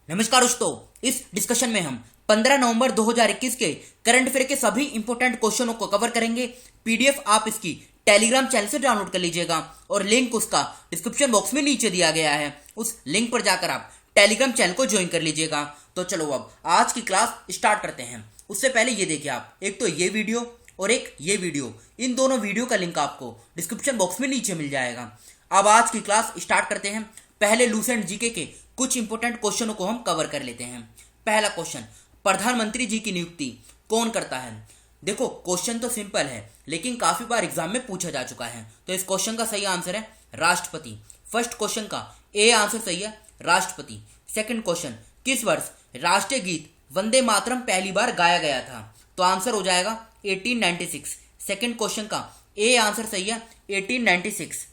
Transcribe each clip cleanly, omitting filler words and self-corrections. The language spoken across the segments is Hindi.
नमस्कार दोस्तों, इस डिस्कशन में हम 15 नवंबर 2021 के करंट अफेयर के सभी इंपॉर्टेंट क्वेश्चनों को कवर करेंगे। पीडीएफ आप इसकी टेलीग्राम चैनल से डाउनलोड कर लीजिएगा और लिंक उसका डिस्क्रिप्शन बॉक्स में नीचे दिया गया है। उस लिंक पर जाकर आप टेलीग्राम चैनल को ज्वाइन कर लीजिएगा। तो चलो अब आज की क्लास स्टार्ट करते हैं। उससे पहले ये देखिए, आप एक तो ये वीडियो और एक ये वीडियो, इन दोनों वीडियो का लिंक आपको डिस्क्रिप्शन बॉक्स में नीचे मिल जाएगा। अब आज की क्लास स्टार्ट करते हैं। पहले लूसेंट जीके के कुछ इंपोर्टेंट क्वेश्चनों को हम कवर कर लेते हैं। पहला क्वेश्चन, प्रधानमंत्री जी की नियुक्ति कौन करता है? देखो, क्वेश्चन तो सिंपल है लेकिन काफी बार एग्जाम में पूछा जा चुका है, तो इस क्वेश्चन का सही आंसर है राष्ट्रपति। फर्स्ट क्वेश्चन का ए आंसर सही है, राष्ट्रपति। सेकंड क्वेश्चन, किस वर्ष राष्ट्रीय गीत वंदे मातरम पहली बार गाया गया था? तो आंसर हो जाएगा 1896। सेकंड क्वेश्चन का ए आंसर सही है, 1896।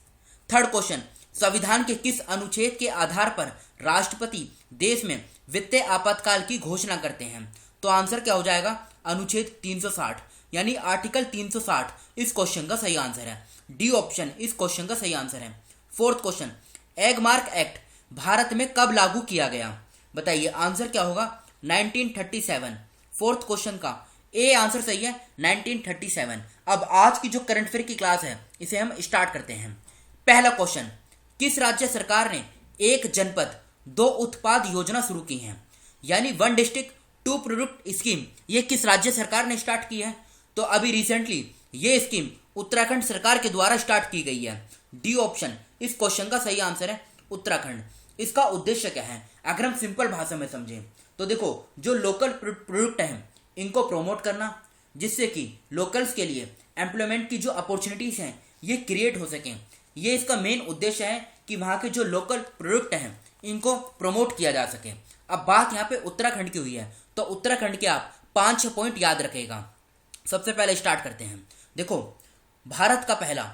थर्ड क्वेश्चन, संविधान के किस अनुच्छेद के आधार पर राष्ट्रपति देश में वित्तीय आपातकाल की घोषणा करते हैं? तो आंसर क्या हो जाएगा, अनुच्छेद 360 यानी आर्टिकल 360 इस क्वेश्चन का सही आंसर है। डी ऑप्शन इस क्वेश्चन का सही आंसर है। Fourth question, Agmark act Bharat में कब लागू किया गया? बताइए आंसर क्या होगा, 1937। फोर्थ क्वेश्चन का ए आंसर सही है, 1937। अब आज की जो करंट अफेयर की क्लास है इसे हम स्टार्ट करते हैं। पहला क्वेश्चन, किस राज्य सरकार ने एक जनपद दो उत्पाद योजना शुरू की है? यानी one district two product scheme, ये किस राज्य सरकार ने स्टार्ट की है? तो अभी रिसेंटली ये स्कीम उत्तराखंड सरकार के द्वारा स्टार्ट की गई है। डी ऑप्शन इस क्वेश्चन का सही आंसर है, उत्तराखंड। इसका उद्देश्य क्या है अगर हम सिंपल भाषा में समझें तो देखो, जो लोकल प्रोडक्ट हैं इनको प्रमोट करना, जिससे कि लोकल्स के लिए एम्प्लॉयमेंट की जो अपॉर्चुनिटीज हैं ये क्रिएट हो सकें। ये इसका मेन उद्देश्य है कि वहाँ के जो लोकल प्रोडक्ट हैं इनको प्रमोट किया जा सके। अब बात यहाँ पे उत्तराखंड की हुई है तो उत्तराखंड के आप 5-6 पॉइंट याद रखेगा। सबसे पहले स्टार्ट करते हैं। देखो, भारत का पहला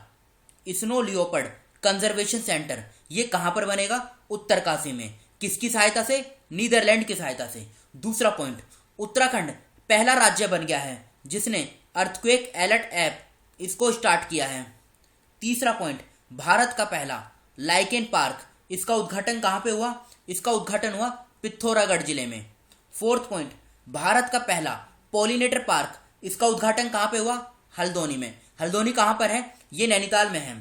स्नो लियोपर्ड कंजर्वेशन सेंटर ये कहाँ पर बनेगा? उत्तरकाशी में। किसकी सहायता से? नीदरलैंड की सहायता से। दूसरा पॉइंट, उत्तराखंड पहला राज्य बन गया है जिसने अर्थक्वेक अलर्ट ऐप इसको स्टार्ट किया है। तीसरा पॉइंट, भारत का पहला लाइकेन पार्क, इसका उद्घाटन कहाँ पे हुआ? इसका उद्घाटन हुआ पिथौरागढ़ जिले में। फोर्थ पॉइंट, भारत का पहला पॉलिनेटर पार्क, इसका उद्घाटन कहाँ पे हुआ? हल्द्वानी में। हल्द्वानी कहाँ पर है? ये नैनीताल में है।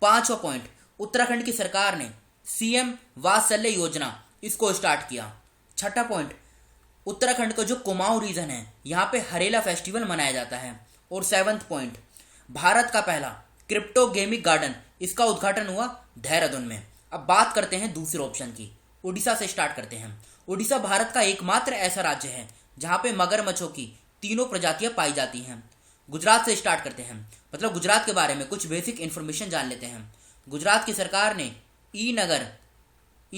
पांचवा पॉइंट, उत्तराखंड की सरकार ने सीएम वात्सल्य योजना इसको स्टार्ट किया। छठा पॉइंट, उत्तराखंड का जो कुमाऊं रीजन है यहाँ पे हरेला फेस्टिवल मनाया जाता है। और सेवंथ पॉइंट, भारत का पहला क्रिप्टो गेमिंग गार्डन, इसका उद्घाटन हुआ देहरादून में। अब बात करते हैं दूसरे ऑप्शन की, उड़ीसा से स्टार्ट करते हैं। उड़ीसा भारत का एकमात्र ऐसा राज्य है जहां पे मगरमच्छों की तीनों प्रजातियां पाई जाती हैं। गुजरात से स्टार्ट करते हैं, मतलब गुजरात के बारे में कुछ बेसिक इंफॉर्मेशन जान लेते हैं। गुजरात की सरकार ने ई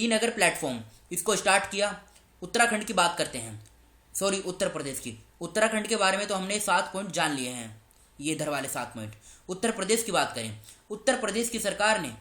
नगर प्लेटफॉर्म इसको स्टार्ट किया। उत्तराखंड की बात करते हैं, सॉरी उत्तर प्रदेश की। उत्तराखंड के बारे में तो हमने 7 पॉइंट जान लिए हैं, ये इधर वाले 7 पॉइंट। उत्तर प्रदेश की बात करें, उत्तर प्रदेश की सरकार ने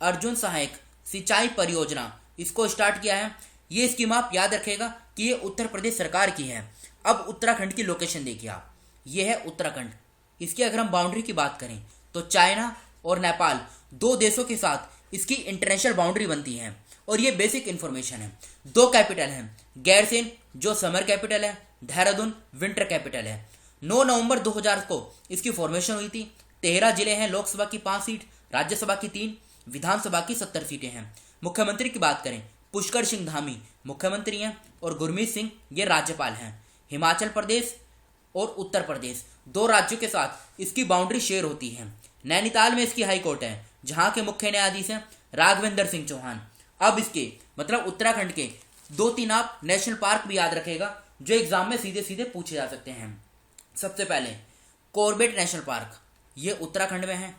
अर्जुन सहायक सिंचाई परियोजना इसको स्टार्ट किया है। ये स्कीम आप याद रखेगा कि ये उत्तर प्रदेश सरकार की है। अब उत्तराखंड की लोकेशन देखिए आप, ये है उत्तराखंड। इसकी अगर हम बाउंड्री की बात करें तो चाइना और नेपाल दो देशों के साथ इसकी इंटरनेशनल बाउंड्री बनती है। और ये बेसिक इंफॉर्मेशन है। 2 कैपिटल हैं, गैरसेन जो समर कैपिटल है, देहरादून विंटर कैपिटल है। 9 नवंबर 2000 को इसकी फॉर्मेशन हुई थी। 13 जिले हैं, लोकसभा की 5 सीट, राज्यसभा की 3, विधानसभा की 70 सीटें हैं। मुख्यमंत्री की बात करें, पुष्कर सिंह धामी मुख्यमंत्री हैं और गुरमीत सिंह ये राज्यपाल हैं। हिमाचल प्रदेश और उत्तर प्रदेश 2 राज्यों के साथ इसकी बाउंड्री शेयर होती है। नैनीताल में इसकी हाई कोर्ट है जहां के मुख्य न्यायाधीश हैं राघवेंद्र सिंह चौहान। अब इसके मतलब उत्तराखंड के 2-3 आप नेशनल पार्क भी याद रखेगा जो एग्जाम में सीधे सीधे पूछे जा सकते हैं। सबसे पहले कॉर्बेट नेशनल पार्क, ये उत्तराखंड में है।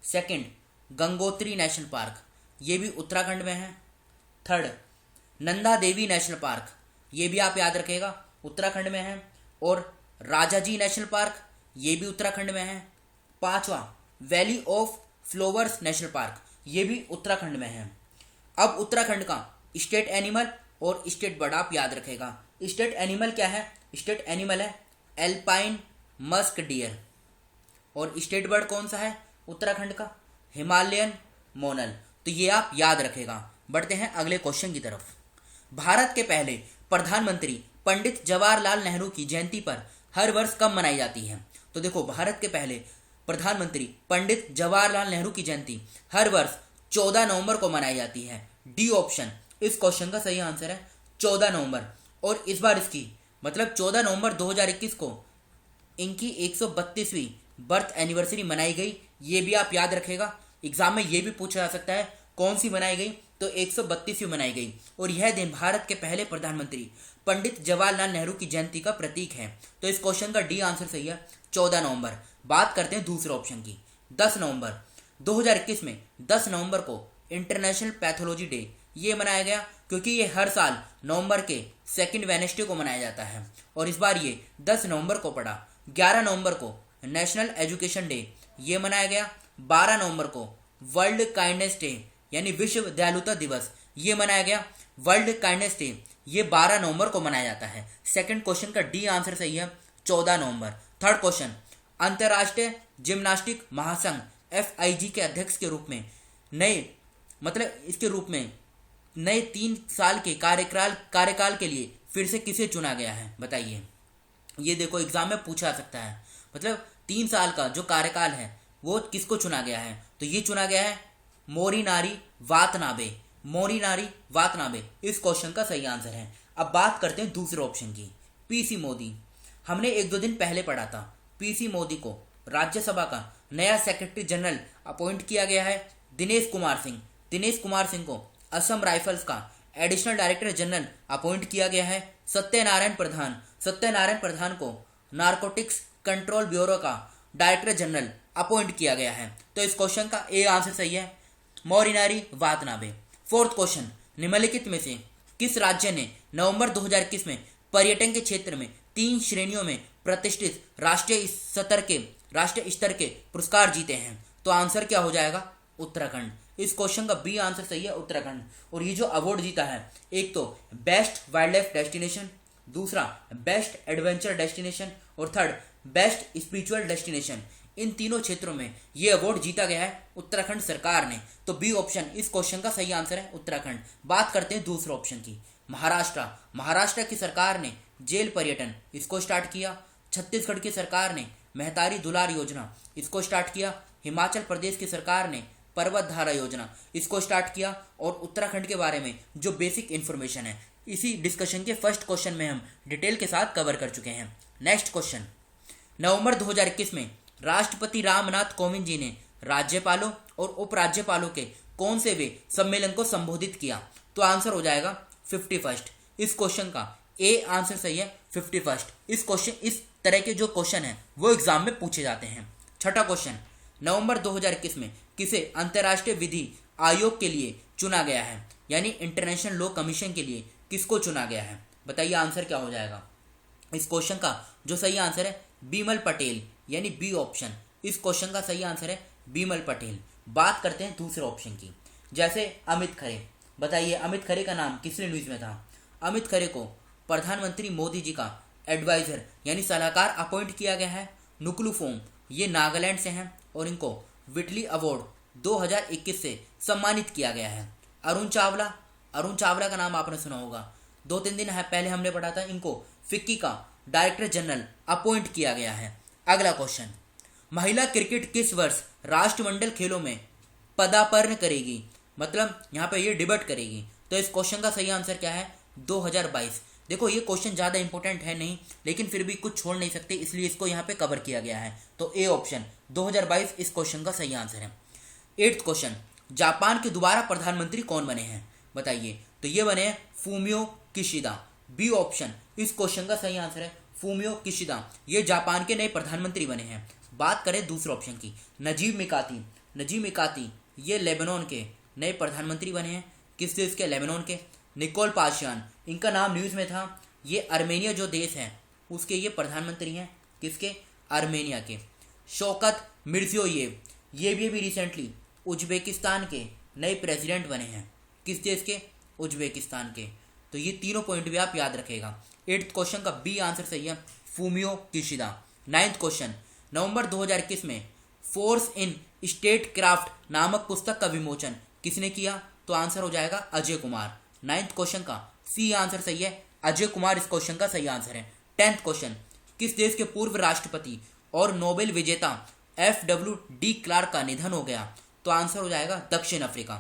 सेकंड, गंगोत्री नेशनल पार्क, ये भी उत्तराखंड में है। Third, Nanda Devi national park, ये भी आप याद रखेगा उत्तराखंड में है। और राजाजी नेशनल पार्क, ये भी उत्तराखंड में है। पांचवा, valley of flowers national park, ये भी उत्तराखंड में है। अब उत्तराखंड का स्टेट एनिमल और स्टेट बर्ड आप याद रखेगा। स्टेट एनिमल क्या है? स्टेट एनिमल है एल्पाइन मस्क डियर। और स्टेट बर्ड कौन सा है उत्तराखंड का? हिमालयन मोनल। तो ये आप याद रखेगा। बढ़ते हैं अगले क्वेश्चन की तरफ। भारत के पहले प्रधानमंत्री पंडित जवाहरलाल नेहरू की जयंती पर हर वर्ष कब मनाई जाती है? तो देखो, भारत के पहले प्रधानमंत्री पंडित जवाहरलाल नेहरू की जयंती हर वर्ष 14 नवंबर को मनाई जाती है। डी ऑप्शन इस क्वेश्चन का सही आंसर है, 14 नवंबर। और इस बार इसकी मतलब 14 नवंबर 2021 को इनकी 132वीं बर्थ एनिवर्सरी मनाई गई। ये भी आप याद रखेगा, एग्जाम में ये भी पूछा जा सकता है कौन सी मनाई गई, तो 132वीं मनाई गई। और यह दिन भारत के पहले प्रधानमंत्री पंडित जवाहरलाल नेहरू की जयंती का प्रतीक है। तो इस क्वेश्चन का डी आंसर सही है, 14 नवंबर। बात करते हैं दूसरे ऑप्शन की। 10 नवंबर 2021 में 10 नवंबर को इंटरनेशनल पैथोलॉजी डे ये मनाया गया क्योंकि ये हर साल नवंबर के सेकंड वेडनेसडे को मनाया जाता है और इस बार ये 10 नवंबर को पड़ा। 11 नवंबर को नेशनल एजुकेशन डे ये मनाया गया। 12 नवंबर को वर्ल्ड काइंडनेस डे यानी विश्व दयालुता दिवस ये मनाया गया। वर्ल्ड काइंडनेस डे ये 12 नवंबर को मनाया जाता है। सेकंड क्वेश्चन का डी आंसर सही है, 14 नवंबर। थर्ड क्वेश्चन, अंतर्राष्ट्रीय जिम्नास्टिक महासंघ FIG के अध्यक्ष के रूप में नए 3 साल के कार्यकाल के लिए फिर से किसे चुना गया है? बताइए। ये देखो, एग्जाम में पूछा जा सकता है, मतलब 3 साल का जो कार्यकाल है वो किसको चुना गया है? तो ये चुना गया है मोरीनारी वातनाबे। मोरीनारी वातनाबे इस क्वेश्चन का सही आंसर है। अब बात करते हैं दूसरे ऑप्शन की। PC मोदी, हमने 1-2 दिन पहले पढ़ा था। PC मोदी को राज्यसभा का नया सेक्रेटरी जनरल अपॉइंट किया गया है। दिनेश कुमार सिंह को असम राइफल्स का एडिशनल डायरेक्टर जनरल अपॉइंट किया गया है। सत्यनारायण प्रधान को नारकोटिक्स कंट्रोल ब्यूरो का डायरेक्टर जनरल अपॉइंट किया गया है। तो इस क्वेश्चन का ए आंसर सही है, मोरीनारी वातनाबे। फोर्थ क्वेश्चन, निम्नलिखित में से किस राज्य ने नवंबर 2021 में पर्यटन के क्षेत्र में 3 श्रेणियों में प्रतिष्ठित राष्ट्रीय स्तर के पुरस्कार जीते हैं? तो आंसर क्या हो जाएगा? उत्तराखंड। इस क्वेश्चन का बी आंसर सही है, उत्तराखंड। और ये जो अवार्ड जीता है, एक तो बेस्ट वाइल्ड लाइफ डेस्टिनेशन, दूसरा बेस्ट एडवेंचर डेस्टिनेशन और थर्ड बेस्ट स्पिरिचुअल डेस्टिनेशन। इन तीनों क्षेत्रों में ये अवार्ड जीता गया है उत्तराखंड सरकार ने। तो बी ऑप्शन इस क्वेश्चन का सही आंसर है, उत्तराखंड। बात करते हैं दूसरे ऑप्शन की। महाराष्ट्र की सरकार ने जेल पर्यटन इसको स्टार्ट किया। छत्तीसगढ़ की सरकार ने मेहतारी दुलार योजना इसको स्टार्ट किया। हिमाचल प्रदेश की सरकार ने पर्वत धारा योजना इसको स्टार्ट किया। और उत्तराखंड के बारे में जो बेसिक इन्फॉर्मेशन है, इसी डिस्कशन के फर्स्ट क्वेश्चन में हम डिटेल के साथ कवर कर चुके हैं। नेक्स्ट क्वेश्चन, नवंबर 2021 में राष्ट्रपति रामनाथ कोविंद जी ने राज्यपालों और उपराज्यपालों के कौन से वे सम्मेलन को संबोधित किया? तो आंसर हो जाएगा 51st। इस क्वेश्चन का ए आंसर सही है, 51st। इस तरह के जो क्वेश्चन है वो एग्जाम में पूछे जाते हैं। छठा क्वेश्चन, नवंबर 2021 में किसे अंतर्राष्ट्रीय विधि आयोग के लिए चुना गया है? यानी इंटरनेशनल लॉ कमीशन के लिए किसको चुना गया है? बताइए आंसर क्या हो जाएगा? इस क्वेश्चन का जो सही आंसर है बीमल पटेल, यानी बी ऑप्शन। इस क्वेश्चन का सही आंसर है बीमल पटेल। बात करते हैं दूसरे ऑप्शन की, जैसे अमित खरे। बताइए अमित खरे का नाम किसने न्यूज में था? अमित खरे को प्रधानमंत्री मोदी जी का एडवाइजर यानी सलाहकार अपॉइंट किया गया है। नुकलू फोम ये नागालैंड से हैं और इनको विटली अवार्ड 2021 से सम्मानित किया गया है। अरुण चावला का नाम आपने सुना होगा, 2-3 दिन पहले हमने पढ़ा था। इनको फिक्की का डायरेक्टर जनरल अपॉइंट किया गया है। अगला क्वेश्चन, महिला क्रिकेट किस वर्ष राष्ट्रमंडल खेलों में पदार्पण करेगी? मतलब यहाँ पे ये डिबेट करेगी। तो इस क्वेश्चन का सही आंसर क्या है? 2022। देखो ये क्वेश्चन ज़्यादा इंपॉर्टेंट है नहीं, लेकिन फिर भी कुछ छोड़ नहीं सकते, इसलिए इसको यहाँ पे कवर किया गया है। तो ए ऑप्शन 2022 इस क्वेश्चन का सही आंसर है। 8th क्वेश्चन, जापान के दोबारा प्रधानमंत्री कौन बने हैं? बताइए। तो ये बने हैं फूमियो किशिदा। बी ऑप्शन इस क्वेश्चन का सही आंसर है, फूमियो किशिदा। ये जापान के नए प्रधानमंत्री बने हैं। बात करें दूसरे ऑप्शन की, नजीब मिकाती ये लेबनान के नए प्रधानमंत्री बने हैं। किस देश के? लेबनान के। निकोल पाशियान, इनका नाम न्यूज़ में था। ये अर्मेनिया जो देश है उसके ये प्रधानमंत्री हैं। किसके? अर्मेनिया के। शौकत मिर्जियोयेव ये भी रिसेंटली उज्बेकिस्तान के नए प्रेसिडेंट बने हैं। किस देश के? उज्बेकिस्तान के। तो ये तीनों पॉइंट भी आप याद रखेगा। 8th क्वेश्चन का बी आंसर सही है, फूमियो किशिदा। 9th क्वेश्चन, नवंबर 2021 में फोर्स इन स्टेट क्राफ्ट नामक पुस्तक का विमोचन किसने किया? तो आंसर हो जाएगा अजय कुमार। 9th क्वेश्चन का सी आंसर सही है, अजय कुमार इस क्वेश्चन का सही आंसर है। 10th क्वेश्चन, किस देश के पूर्व राष्ट्रपति और नोबेल विजेता FW क्लार्क का निधन हो गया? तो आंसर हो जाएगा दक्षिण अफ्रीका।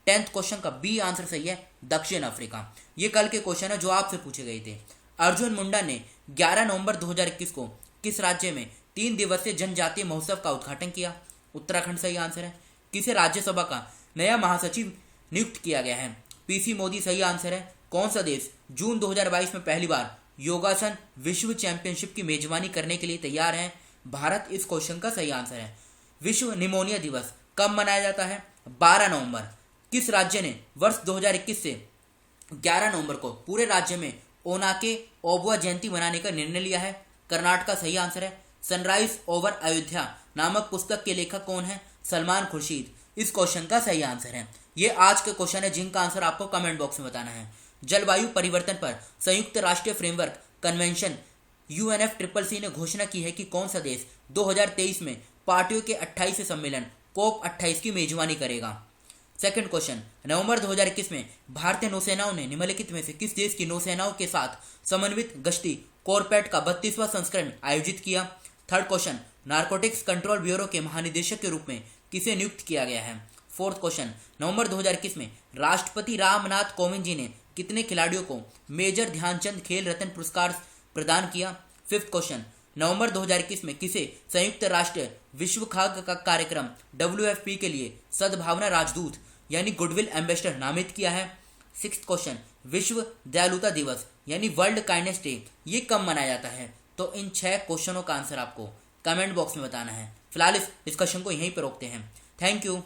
10th क्वेश्चन का बी आंसर सही है, दक्षिण अफ्रीका। ये कल के क्वेश्चन है जो आपसे पूछे गए थे। अर्जुन मुंडा ने 11 नवंबर 2021 को किस राज्य में 3 दिवसीय जनजातीय महोत्सव का उद्घाटन किया? उत्तराखंड सही आंसर है। किसे राज्यसभा का नया महासचिव नियुक्त किया गया है? PC मोदी सही आंसर है। कौन सा देश जून 2022 में पहली बार योगासन विश्व चैंपियनशिप की मेजबानी करने के लिए तैयार है? भारत इस क्वेश्चन का सही आंसर है। विश्व निमोनिया दिवस कब मनाया जाता है? 12 नवंबर। किस राज्य ने वर्ष 2021 से 11 नवंबर को पूरे राज्य में ओनाके ओबुआ जयंती मनाने का निर्णय लिया है? कर्नाटक का सही आंसर है। सनराइज ओवर अयोध्या नामक पुस्तक के लेखक कौन है? सलमान खुर्शीद इस क्वेश्चन का सही आंसर है। ये आज के क्वेश्चन है जिनका आंसर आपको कमेंट बॉक्स में बताना है। जलवायु परिवर्तन पर संयुक्त राष्ट्रीय फ्रेमवर्क कन्वेंशन UNFCCC ने घोषणा की है कि कौन सा देश 2023 में पार्टियों के 28वें सम्मेलन COP28 की मेजबानी करेगा? सेकंड क्वेश्चन, नवंबर 2021 में भारतीय नौसेनाओं ने निम्नलिखित में से किस देश की नौसेनाओं के साथ समन्वित गश्ती कॉरपैट का 32वां संस्करण आयोजित किया? Third question, narcotics control bureau के महानिदेशक के रूप में किसे नियुक्त किया गया है? फोर्थ क्वेश्चन, नवंबर 2021 में राष्ट्रपति रामनाथ कोविंद जी ने कितने खिलाड़ियों को मेजर ध्यानचंद खेल रत्न पुरस्कार प्रदान किया? फिफ्थ क्वेश्चन, नवंबर 2021 में किसे संयुक्त राष्ट्र विश्व खाद्य का कार्यक्रम WFP के लिए सद्भावना राजदूत यानी गुडविल एम्बेसडर नामित किया है? सिक्स्थ क्वेश्चन, विश्व दयालुता दिवस यानी वर्ल्ड काइंडनेस डे ये कब मनाया जाता है? तो इन 6 क्वेश्चनों का आंसर आपको कमेंट बॉक्स में बताना है। फिलहाल इस डिस्कशन को यहीं पर रोकते हैं। Thank you.